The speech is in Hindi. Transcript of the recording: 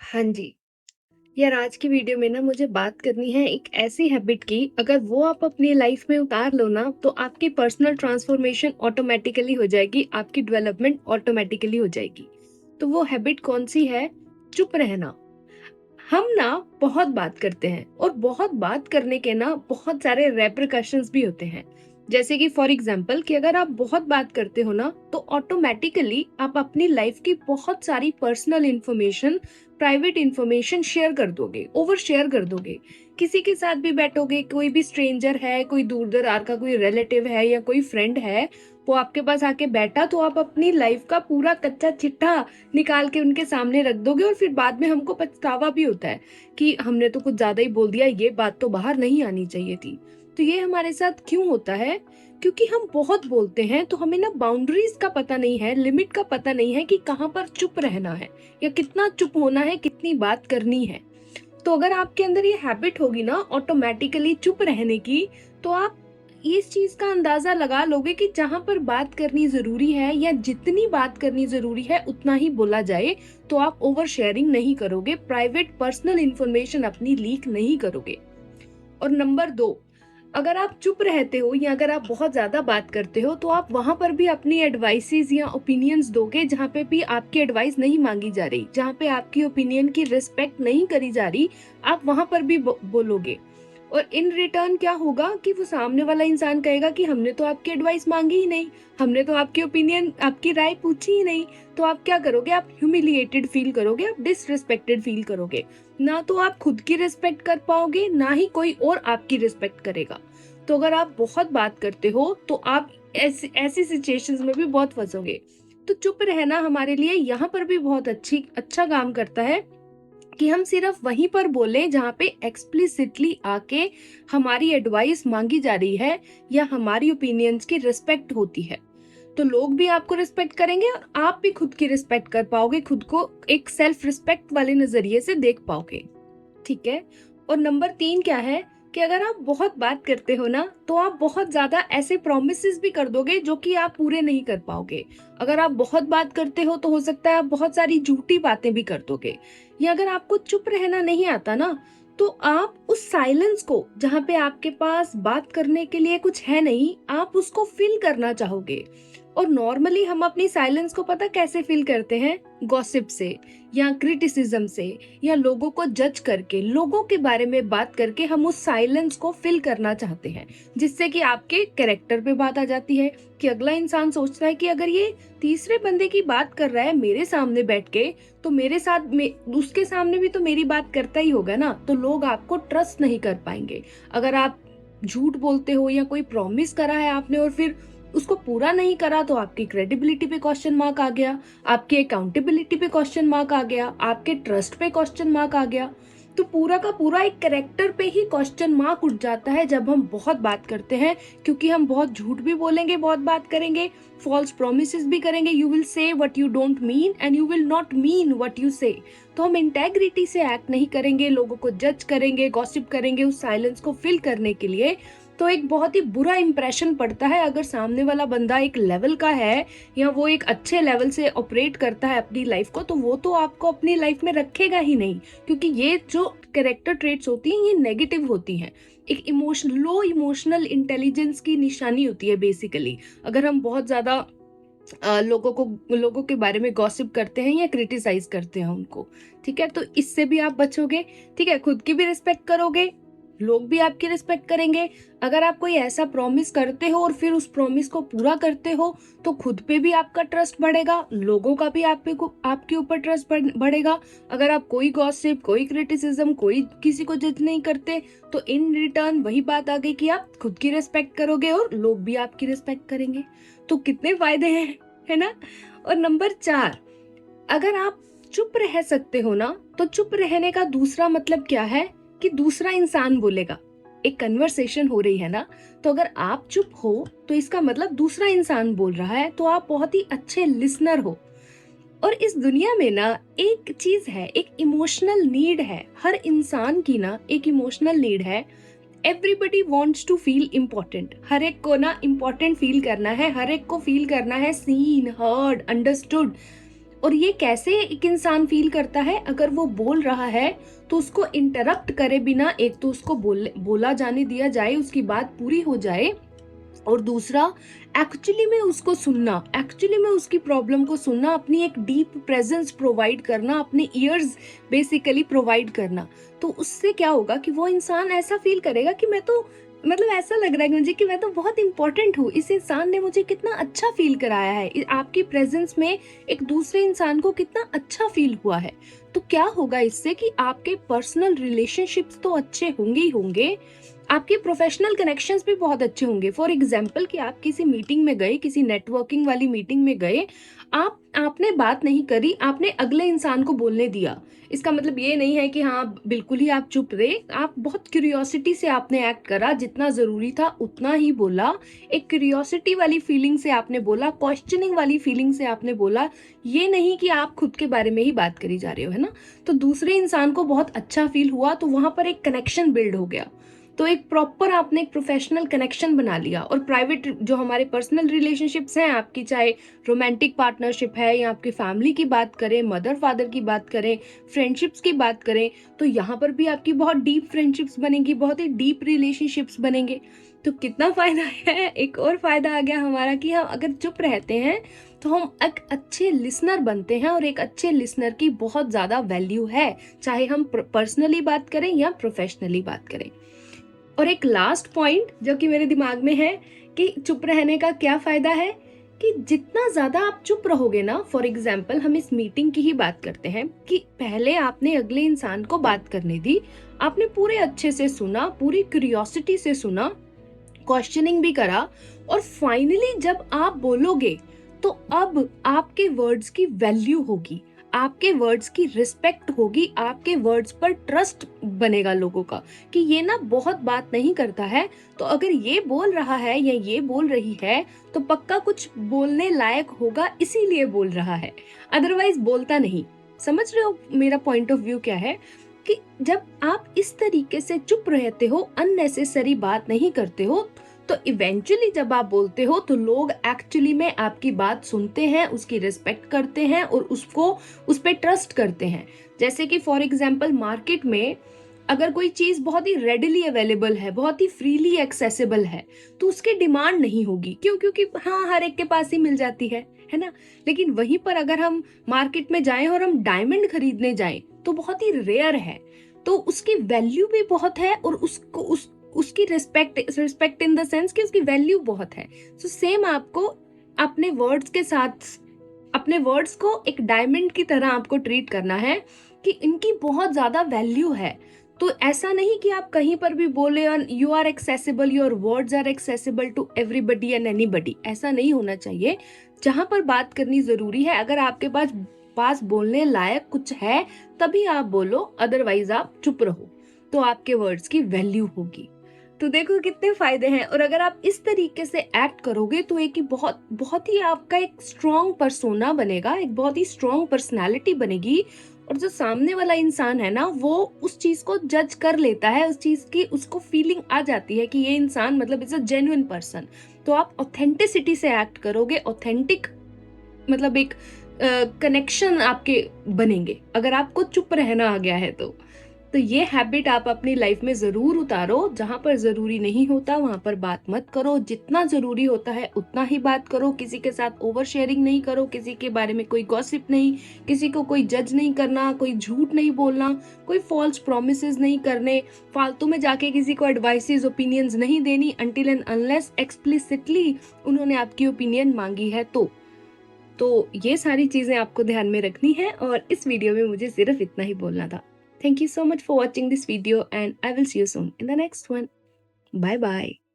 हाँ जी। यार आज की वीडियो में ना मुझे बात करनी है एक ऐसी हैबिट की, अगर वो आप अपनी लाइफ में उतार लो ना तो आपकी पर्सनल ट्रांसफॉर्मेशन ऑटोमेटिकली हो जाएगी, आपकी डेवलपमेंट ऑटोमेटिकली हो जाएगी। तो वो हैबिट कौन सी है? चुप रहना। हम ना बहुत बात करते हैं और बहुत बात करने के ना बहुत सारे रेपरकशंस भी होते हैं। जैसे कि फॉर एग्जांपल कि अगर आप बहुत बात करते हो ना तो ऑटोमेटिकली आप अपनी लाइफ की बहुत सारी personal information, private information share कर दोगे, ओवर शेयर कर दोगे। किसी के साथ भी बैठोगे, कोई भी स्ट्रेंजर है, कोई दूर दरार का कोई रिलेटिव है या कोई फ्रेंड है, वो आपके पास आके बैठा तो आप अपनी लाइफ का पूरा कच्चा चिट्ठा निकाल के उनके सामने रख दोगे और फिर बाद में हमको पछतावा भी होता है कि हमने तो कुछ ज्यादा ही बोल दिया, ये बात तो बाहर नहीं आनी चाहिए थी। तो ये हमारे साथ क्यों होता है? क्योंकि हम बहुत बोलते हैं तो हमें ना बाउंड्रीज का पता नहीं है, लिमिट का पता नहीं है कि कहाँ पर चुप रहना है या कितना चुप होना है, कितनी बात करनी है। तो अगर आपके अंदर ये हैबिट होगी ना ऑटोमेटिकली चुप रहने की, तो आप इस चीज का अंदाजा लगा लोगे कि जहां पर बात करनी जरूरी है या जितनी बात करनी जरूरी है उतना ही बोला जाए, तो आप ओवर शेयरिंग नहीं करोगे, प्राइवेट पर्सनल इंफॉर्मेशन अपनी लीक नहीं करोगे। और नंबर 2, अगर आप चुप रहते हो या अगर आप बहुत ज्यादा बात करते हो तो आप वहां पर भी अपनी एडवाइसेस या ओपिनियंस दोगे, जहां पे भी आपकी एडवाइस नहीं मांगी जा रही, जहां पे आपकी ओपिनियन की रिस्पेक्ट नहीं करी जा रही, आप वहां पर भी बोलोगे। और इन रिटर्न क्या होगा कि वो सामने वाला इंसान कहेगा कि हमने तो आपकी एडवाइस मांगी ही नहीं, हमने तो आपकी ओपिनियन, आपकी राय पूछी ही नहीं। तो आप क्या करोगे? आप ह्यूमिलिएटेड फील करोगे, आप डिसरिस्पेक्टेड फील करोगे। ना तो आप खुद की रिस्पेक्ट कर पाओगे, ना ही कोई और आपकी रिस्पेक्ट करेगा। तो अगर आप बहुत बात करते हो तो आप ऐसी ऐसी सिचुएशंस में भी बहुत फंसोगे। तो चुप रहना हमारे लिए यहाँ पर भी बहुत अच्छा काम करता है कि हम सिर्फ वहीं पर बोले जहाँ पे एक्सप्लिसिटली आके हमारी एडवाइस मांगी जा रही है या हमारी ओपिनियंस की रिस्पेक्ट होती है। तो लोग भी आपको रिस्पेक्ट करेंगे और आप भी खुद की रिस्पेक्ट कर पाओगे, खुद को एक सेल्फ रिस्पेक्ट वाले नजरिए से देख पाओगे। ठीक है। और नंबर 3 क्या है कि अगर आप बहुत बात करते हो ना तो आप बहुत ज्यादा ऐसे प्रोमिसेस भी कर दोगे जो कि आप पूरे नहीं कर पाओगे। अगर आप बहुत बात करते हो तो हो सकता है आप बहुत सारी झूठी बातें भी कर दोगे। या अगर आपको चुप रहना नहीं आता ना तो आप उस साइलेंस को, जहाँ पे आपके पास बात करने के लिए कुछ है नहीं, आप उसको फिल करना चाहोगे। और नॉर्मली हम अपनी साइलेंस को पता कैसे फील करते हैं? गॉसिप से या क्रिटिसिज्म से या लोगों को जज करके, लोगों के बारे में बात करके हम उस साइलेंस को फिल करना चाहते हैं, जिससे कि आपके कैरेक्टर पे बात आ जाती है कि अगला इंसान सोचता है कि अगर ये तीसरे बंदे की बात कर रहा है मेरे सामने बैठ के, तो मेरे साथ में उसके सामने भी तो मेरी बात करता ही होगा ना, तो लोग आपको ट्रस्ट नहीं कर पाएंगे। अगर आप झूठ बोलते हो या कोई प्रॉमिस करा है आपने और फिर उसको पूरा नहीं करा, तो आपकी क्रेडिबिलिटी पे क्वेश्चन मार्क आ गया, आपकी अकाउंटेबिलिटी पे क्वेश्चन मार्क आ गया, आपके ट्रस्ट पे क्वेश्चन मार्क आ गया। तो पूरा का पूरा एक कैरेक्टर पे ही क्वेश्चन मार्क उठ जाता है जब हम बहुत बात करते हैं, क्योंकि हम बहुत झूठ भी बोलेंगे, बहुत बात करेंगे, फॉल्स प्रोमिसेस भी करेंगे। You will say what you don't mean and you will not mean what you से। तो हम इंटेग्रिटी से एक्ट नहीं करेंगे, लोगों को जज करेंगे, गॉसिप करेंगे उस साइलेंस को फिल करने के लिए। तो एक बहुत ही बुरा इंप्रेशन पड़ता है। अगर सामने वाला बंदा एक लेवल का है या वो एक अच्छे लेवल से ऑपरेट करता है अपनी लाइफ को, तो वो तो आपको अपनी लाइफ में रखेगा ही नहीं, क्योंकि ये जो कैरेक्टर ट्रेट्स होती हैं ये नेगेटिव होती हैं। एक लो इमोशनल इंटेलिजेंस की निशानी होती है बेसिकली। अगर हम बहुत ज्यादा लोगों के बारे में गॉसिप करते हैं या क्रिटिसाइज करते हैं उनको, ठीक है, तो इससे भी आप बचोगे। ठीक है, खुद की भी रिस्पेक्ट करोगे, लोग भी आपकी रिस्पेक्ट करेंगे। अगर आप कोई ऐसा प्रॉमिस करते हो और फिर उस प्रॉमिस को पूरा करते हो तो खुद पे भी आपका ट्रस्ट बढ़ेगा, लोगों का भी आप पे आपके ऊपर ट्रस्ट बढ़ेगा। अगर आप कोई गॉसिप, कोई क्रिटिसिज्म, कोई किसी को जज नहीं करते, तो इन रिटर्न वही बात आ गई कि आप खुद की रिस्पेक्ट करोगे और लोग भी आपकी रिस्पेक्ट करेंगे। तो कितने फायदे हैं, है ना? और नंबर 4, अगर आप चुप रह सकते हो ना, तो चुप रहने का दूसरा मतलब क्या है कि दूसरा इंसान बोलेगा। एक कन्वर्सेशन हो रही है ना, तो अगर आप चुप हो तो इसका मतलब दूसरा इंसान बोल रहा है, तो आप बहुत ही अच्छे लिसनर हो। और इस दुनिया में ना एक चीज है, एक इमोशनल नीड है, हर इंसान की ना एक इमोशनल नीड है। Everybody wants to feel important. हर एक को ना इम्पोर्टेंट फील करना है, हर एक को फील करना है सीन, हर्ड, अंडरस्टूड। और ये कैसे एक इंसान फील करता है, अगर वो बोल रहा है तो उसको इंटरप्ट करे बिना, एक तो उसको बोला जाने दिया जाए, उसकी बात पूरी हो जाए, और दूसरा एक्चुअली में उसको सुनना, एक्चुअली में उसकी प्रॉब्लम को सुनना, अपनी एक डीप प्रेजेंस प्रोवाइड करना, अपने ईयर्स बेसिकली प्रोवाइड करना। तो उससे क्या होगा कि वो इंसान ऐसा फील करेगा कि मैं तो, मतलब ऐसा लग रहा है मुझे कि मैं तो बहुत इंपॉर्टेंट हूँ, इस इंसान ने मुझे कितना अच्छा फील कराया है, आपकी प्रेजेंस में एक दूसरे इंसान को कितना अच्छा फील हुआ है। तो क्या होगा इससे कि आपके पर्सनल रिलेशनशिप्स तो अच्छे होंगे ही होंगे, आपके प्रोफेशनल कनेक्शंस भी बहुत अच्छे होंगे। फॉर एग्जाम्पल कि आप किसी मीटिंग में गए, किसी नेटवर्किंग वाली मीटिंग में गए, आपने बात नहीं करी, आपने अगले इंसान को बोलने दिया। इसका मतलब ये नहीं है कि हाँ बिल्कुल ही आप चुप रहे, आप बहुत क्यूरियोसिटी से आपने एक्ट करा, जितना जरूरी था उतना ही बोला, एक क्यूरियोसिटी वाली फीलिंग से आपने बोला, क्वेश्चनिंग वाली फीलिंग से आपने बोला, ये नहीं कि आप खुद के बारे में ही बात करी जा रहे हो, है ना। तो दूसरे इंसान को बहुत अच्छा फील हुआ, तो वहां पर एक कनेक्शन बिल्ड हो गया। तो एक प्रॉपर आपने एक प्रोफेशनल कनेक्शन बना लिया। और प्राइवेट जो हमारे पर्सनल रिलेशनशिप्स हैं आपकी, चाहे रोमांटिक पार्टनरशिप है या आपकी फैमिली की बात करें, मदर फादर की बात करें, फ्रेंडशिप्स की बात करें, तो यहाँ पर भी आपकी बहुत डीप फ्रेंडशिप्स बनेंगी, बहुत ही डीप रिलेशनशिप्स बनेंगे। तो कितना फायदा है। एक और फायदा आ गया हमारा कि हम अगर चुप रहते हैं तो हम एक अच्छे लिसनर बनते हैं, और एक अच्छे लिसनर की बहुत ज्यादा वैल्यू है, चाहे हम पर्सनली बात करें या प्रोफेशनली बात करें। और एक लास्ट पॉइंट जो कि मेरे दिमाग में है कि चुप रहने का क्या फायदा है, कि जितना ज्यादा आप चुप रहोगे ना, फॉर एग्जाम्पल हम इस मीटिंग की ही बात करते हैं कि पहले आपने अगले इंसान को बात करने दी, आपने पूरे अच्छे से सुना, पूरी क्यूरियोसिटी से सुना, क्वेश्चनिंग भी करा, और फाइनली जब आप बोलोगे तो अब आपके वर्ड्स की वैल्यू होगी, आपके वर्ड्स की रिस्पेक्ट होगी, आपके वर्ड्स पर ट्रस्ट बनेगा लोगों का कि ये ना बहुत बात नहीं करता है, तो अगर ये बोल रहा है या ये बोल रही है तो पक्का कुछ बोलने लायक होगा, इसीलिए बोल रहा है, अदरवाइज बोलता नहीं। समझ रहे हो मेरा पॉइंट ऑफ व्यू क्या है, कि जब आप इस तरीके से चुप रहते हो, अननेसेसरी बात नहीं करते हो, तो इवेंचुअली जब आप बोलते हो तो लोग एक्चुअली में आपकी बात सुनते हैं, उसकी रिस्पेक्ट करते हैं और उसको उस पर ट्रस्ट करते हैं। जैसे कि फॉर एग्जांपल मार्केट में अगर कोई चीज बहुत ही रेडिली अवेलेबल है, बहुत ही फ्रीली एक्सेसिबल है, तो उसकी डिमांड नहीं होगी। क्यों? क्योंकि हाँ हर एक के पास ही मिल जाती है ना। लेकिन वहीं पर अगर हम मार्केट में जाएं और हम डायमंड खरीदने जाएं तो बहुत ही रेयर है, तो उसकी वैल्यू भी बहुत है, और उसकी रिस्पेक्ट इन द सेंस कि उसकी वैल्यू बहुत है। सो सेम आपको अपने वर्ड्स के साथ, अपने वर्ड्स को एक डायमंड की तरह आपको ट्रीट करना है कि इनकी बहुत ज्यादा वैल्यू है। तो ऐसा नहीं कि आप कहीं पर भी बोले और you are accessible, your words are accessible to everybody and anybody, ऐसा नहीं होना चाहिए। जहां पर बात करनी जरूरी है, अगर आपके पास बोलने लायक कुछ है तभी आप बोलो, अदरवाइज आप चुप रहो, तो आपके वर्ड्स की वैल्यू होगी। तो देखो कितने फायदे हैं। और अगर आप इस तरीके से एक्ट करोगे तो एक बहुत बहुत ही आपका एक स्ट्रॉन्ग पर्सोना बनेगा, एक बहुत ही स्ट्रॉन्ग पर्सनालिटी बनेगी, और जो सामने वाला इंसान है ना वो उस चीज को जज कर लेता है, उस चीज की उसको फीलिंग आ जाती है कि ये इंसान मतलब इज अ जेन्युइन पर्सन। तो आप ऑथेंटिसिटी से एक्ट करोगे, ऑथेंटिक मतलब एक कनेक्शन आपके बनेंगे अगर आपको चुप रहना आ गया है तो ये हैबिट आप अपनी लाइफ में जरूर उतारो। जहां पर जरूरी नहीं होता वहां पर बात मत करो, जितना जरूरी होता है उतना ही बात करो, किसी के साथ ओवर शेयरिंग नहीं करो, किसी के बारे में कोई गॉसिप नहीं, किसी को कोई जज नहीं करना, कोई झूठ नहीं बोलना, कोई फॉल्स प्रोमिसेस नहीं करने, फालतू में जाके किसी को एडवाइसेस ओपिनियंस नहीं देनी अनटिल एंड अनलेस एक्सप्लिसिटली उन्होंने आपकी ओपिनियन मांगी है। तो ये सारी चीजें आपको ध्यान में रखनी है, और इस वीडियो में मुझे सिर्फ इतना ही बोलना था। Thank you so much for watching this video, and I will see you soon in the next one. Bye bye.